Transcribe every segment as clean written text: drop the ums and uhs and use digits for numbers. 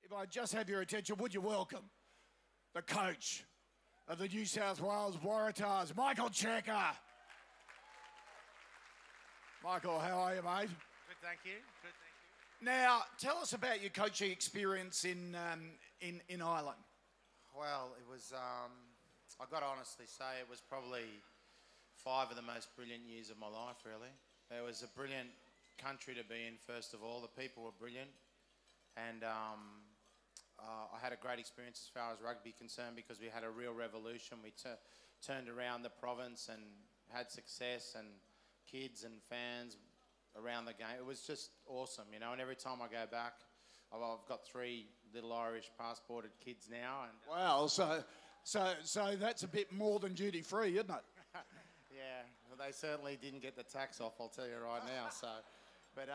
If I just have your attention, would you welcome the coach of the New South Wales Waratahs, Michael Cheika. Michael, how are you, mate? Good, thank you. Good, thank you. Now, tell us about your coaching experience in Ireland. Well, it was, I got to honestly say, it was probably 5 of the most brilliant years of my life, really. It was a brilliant country to be in, first of all. The people were brilliant. And I had a great experience as far as rugby concerned because we had a real revolution. We turned around the province and had success, and kids and fans around the game. It was just awesome, you know, and every time I go back, I've got 3 little Irish passported kids now. And wow, so that's a bit more than duty free, isn't it? Yeah, well, they certainly didn't get the tax off, I'll tell you right now. So, but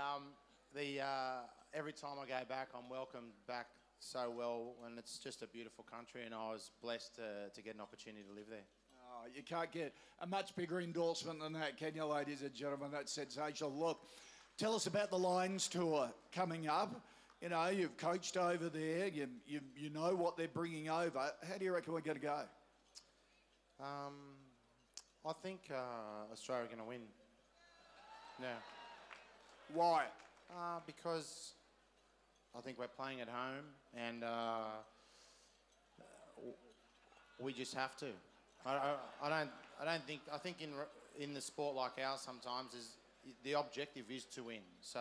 every time I go back, I'm welcomed back so well, and it's just a beautiful country, and I was blessed to get an opportunity to live there. Oh, you can't get a much bigger endorsement than that, can you, ladies and gentlemen? That's sensational. Look, tell us about the Lions tour coming up. You know, you've coached over there. You know what they're bringing over. How do you reckon we're going to go? I think Australia are going to win. Yeah. Why? Because I think we're playing at home, and we just have to. I think in the sport like ours sometimes the objective is to win. So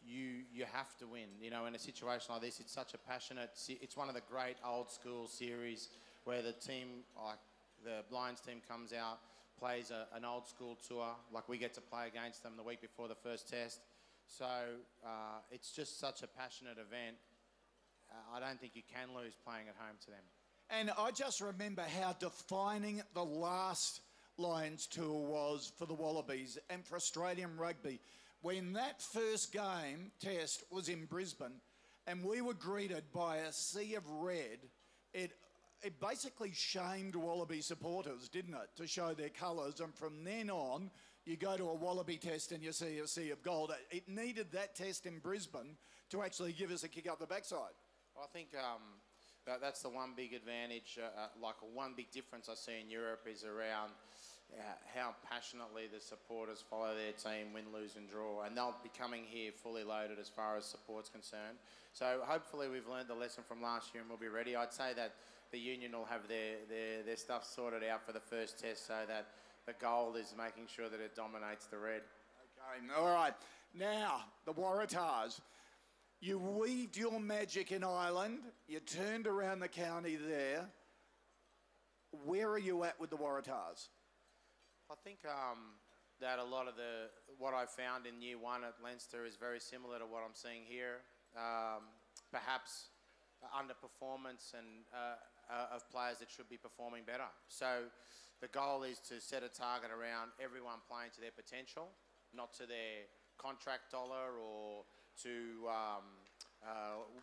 you have to win. You know, in a situation like this, it's such a passionate. It's one of the great old school series where the team, like the Lions team, comes out, plays an old school tour. Like we get to play against them the week before the first test. So it's just such a passionate event. I don't think you can lose playing at home to them. And I just remember how defining the last Lions tour was for the Wallabies and for Australian rugby. When that first game test was in Brisbane and we were greeted by a sea of red, it basically shamed Wallaby supporters, didn't it, to show their colours. And from then on, you go to a Wallaby test and you see a sea of gold. It needed that test in Brisbane to actually give us a kick up the backside. I think that's the one big advantage, one big difference I see in Europe is around how passionately the supporters follow their team, win, lose and draw, and they'll be coming here fully loaded as far as support's concerned. So hopefully we've learned the lesson from last year and we'll be ready. I'd say that the union will have their stuff sorted out for the first test so that the gold is making sure that it dominates the red. Okay, all right. Now, the Waratahs. You weaved your magic in Ireland. You turned around the county there. Where are you at with the Waratahs? I think that a lot of what I found in year 1 at Leinster is very similar to what I'm seeing here. Perhaps underperformance and of players that should be performing better. So the goal is to set a target around everyone playing to their potential, not to their contract dollar or to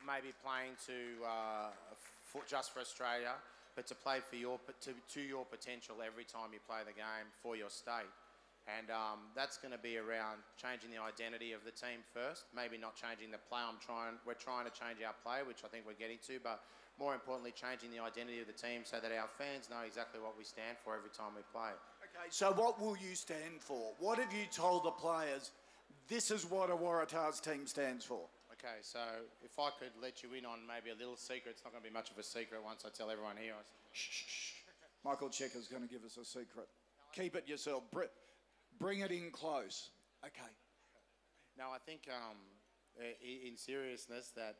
maybe playing just for Australia, but to play for to your potential every time you play the game for your state. And that's going to be around changing the identity of the team first, maybe not changing the play. We're trying to change our play, which I think we're getting to, but more importantly, changing the identity of the team so that our fans know exactly what we stand for every time we play. Okay, so what will you stand for? What have you told the players? This is what a Waratahs team stands for. Okay, so if I could let you in on maybe a little secret, it's not going to be much of a secret once I tell everyone here. Shh. Michael Cheika's going to give us a secret. Keep it yourself. Bring it in close. Okay. No, I think in seriousness that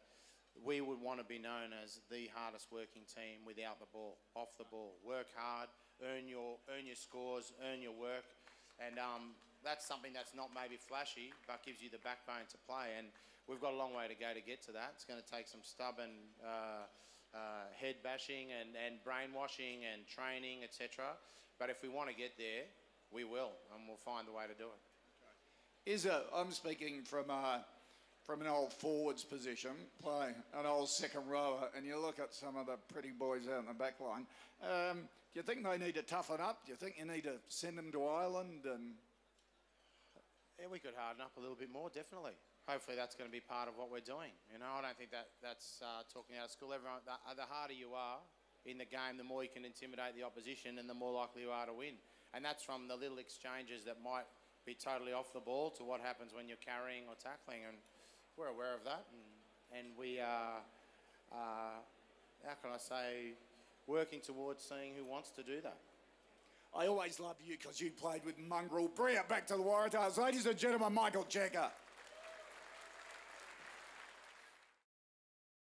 we would want to be known as the hardest working team without the ball, off the ball. Work hard, earn your scores, earn your work, and that's something that's not maybe flashy, but gives you the backbone to play. And we've got a long way to go to get to that. It's going to take some stubborn head bashing and brainwashing and training, etc. But if we want to get there, we will, and we'll find the way to do it. I'm speaking from an old forwards position, playing an old second rower, and you look at some of the pretty boys out in the back line. Do you think they need to toughen up? Do you think you need to send them to Ireland? And yeah, we could harden up a little bit more, definitely. hopefully that's going to be part of what we're doing. You know, I don't think that's talking out of school. Everyone, the harder you are in the game, the more you can intimidate the opposition and the more likely you are to win. And that's from the little exchanges that might be totally off the ball to what happens when you're carrying or tackling. And we're aware of that. And we are, how can I say, working towards seeing who wants to do that. I always love you because you played with Mongrel. Bring it back to the Waratahs. Ladies and gentlemen, Michael Cheika.